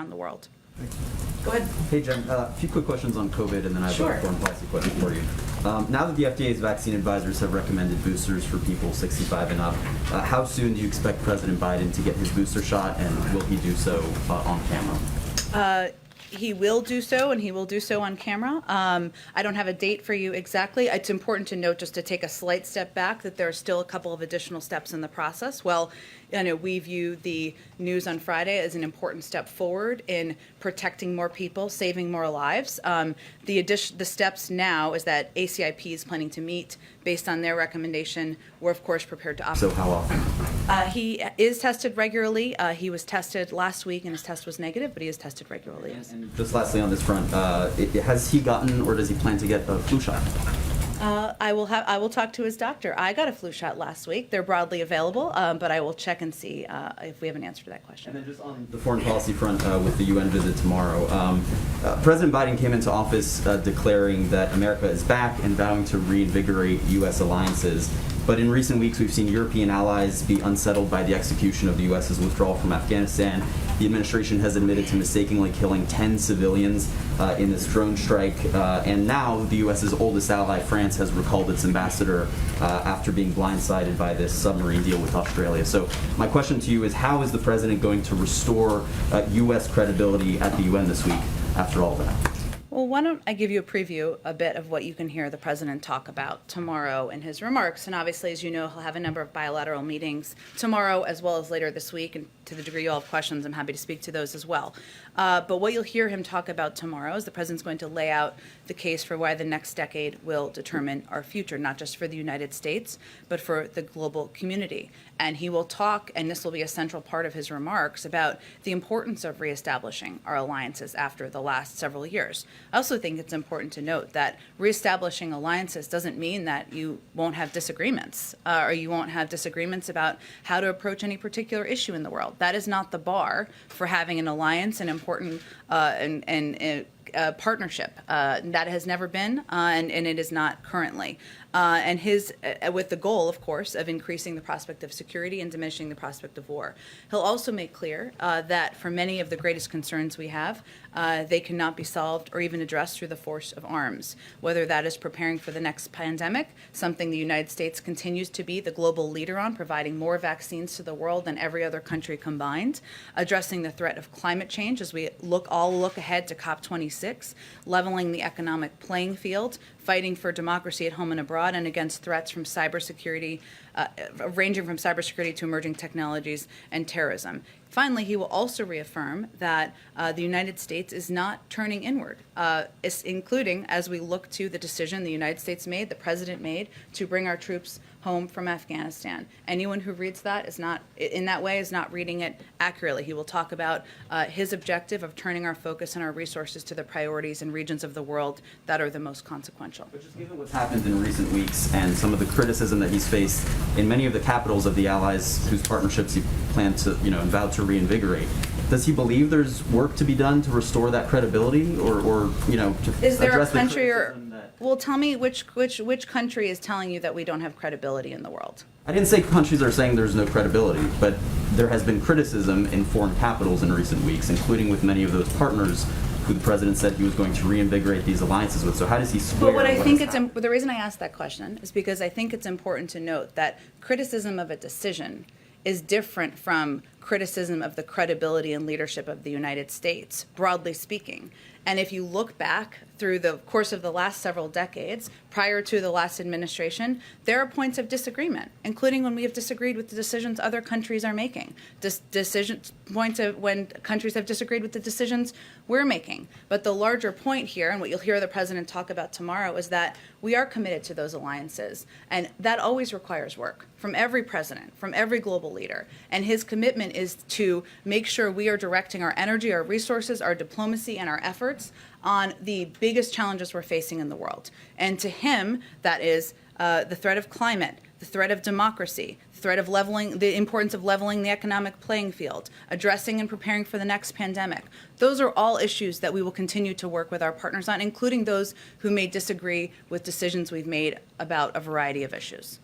around the world. Go ahead. Hey, Jen, a few quick questions on COVID, and then I have a foreign policy question for you. Now that the FDA's vaccine advisors have recommended boosters for people 65 and up, how soon do you expect President Biden to get his booster shot, and will he do so on camera? He will do so, and he will do so on camera. I don't have a date for you exactly. It's important to note, just to take a slight step back, that there are still a couple of additional steps in the process. Well, we view the news on Friday as an important step forward in protecting more people, saving more lives. The steps now is that ACIP is planning to meet based on their recommendation. We're, of course, prepared to operate. So how often? He is tested regularly. He was tested last week, and his test was negative, but he is tested regularly. And just lastly on this front, has he gotten or does he plan to get a flu shot? I will talk to his doctor. I got a flu shot last week. They're broadly available, but I will check and see if we have an answer to that question. And then just on the foreign policy front with the UN visit tomorrow, President Biden came into office declaring that America is back and vowing to reinvigorate U.S. alliances. But in recent weeks, we've seen European allies be unsettled by the execution of the U.S.'s withdrawal from Afghanistan. The administration has admitted to mistakenly killing 10 civilians in this drone strike. And now the U.S.'s oldest ally, France, has recalled its ambassador after being blindsided by this submarine deal with Australia. So my question to you is, how is the president going to restore U.S. credibility at the UN this week after all of that? Well, why don't I give you a bit of what you can hear the president talk about tomorrow in his remarks. And obviously, as you know, he'll have a number of bilateral meetings tomorrow as well as later this week. And to the degree you all have questions, I'm happy to speak to those as well. But what you'll hear him talk about tomorrow is the president's going to lay out the case for why the next decade will determine our future, not just for the United States, but for the global community. And he will talk, and this will be a central part of his remarks, about the importance of reestablishing our alliances after the last several years. I also think it's important to note that reestablishing alliances doesn't mean that you won't have disagreements or you won't have disagreements about how to approach any particular issue in the world. That is not the bar for having an alliance, an important partnership. That has never been, and it is not currently. And with the goal, of course, of increasing the prospect of security and diminishing the prospect of war. He'll also make clear that for many of the greatest concerns we have, they cannot be solved or even addressed through the force of arms, whether that is preparing for the next pandemic, something the United States continues to be the global leader on, providing more vaccines to the world than every other country combined, addressing the threat of climate change as we all look ahead to COP26, leveling the economic playing field, fighting for democracy at home and abroad, and against threats from cybersecurity, ranging from cybersecurity to emerging technologies and terrorism. Finally, he will also reaffirm that the United States is not turning inward, including as we look to the decision the United States made, the president made, to bring our troops home from Afghanistan. Anyone who reads that is not reading it accurately. He will talk about his objective of turning our focus and our resources to the priorities and regions of the world that are the most consequential. But just given what's happened in recent weeks and some of the criticism that he's faced in many of the capitals of the allies whose partnerships he planned to, and vowed to reinvigorate, does he believe there's work to be done to restore that credibility, or to is there address a country the or? that... Well, tell me which country is telling you that we don't have credibility in the world? I didn't say countries are saying there's no credibility, but there has been criticism in foreign capitals in recent weeks, including with many of those partners who the president said he was going to reinvigorate these alliances with. So how does he square? But the reason I asked that question is because I think it's important to note that criticism of a decision is different from criticism of the credibility and leadership of the United States, broadly speaking. And if you look back through the course of the last several decades, prior to the last administration, there are points of disagreement, including when we have disagreed with the decisions other countries are making, points of when countries have disagreed with the decisions we're making. But the larger point here, and what you'll hear the president talk about tomorrow, is that we are committed to those alliances. And that always requires work from every president, from every global leader. And his commitment is to make sure we are directing our energy, our resources, our diplomacy, and our efforts on the biggest challenges we're facing in the world. And to him, that is the threat of climate, the threat of democracy, the threat of the importance of leveling the economic playing field, addressing and preparing for the next pandemic. Those are all issues that we will continue to work with our partners on, including those who may disagree with decisions we've made about a variety of issues.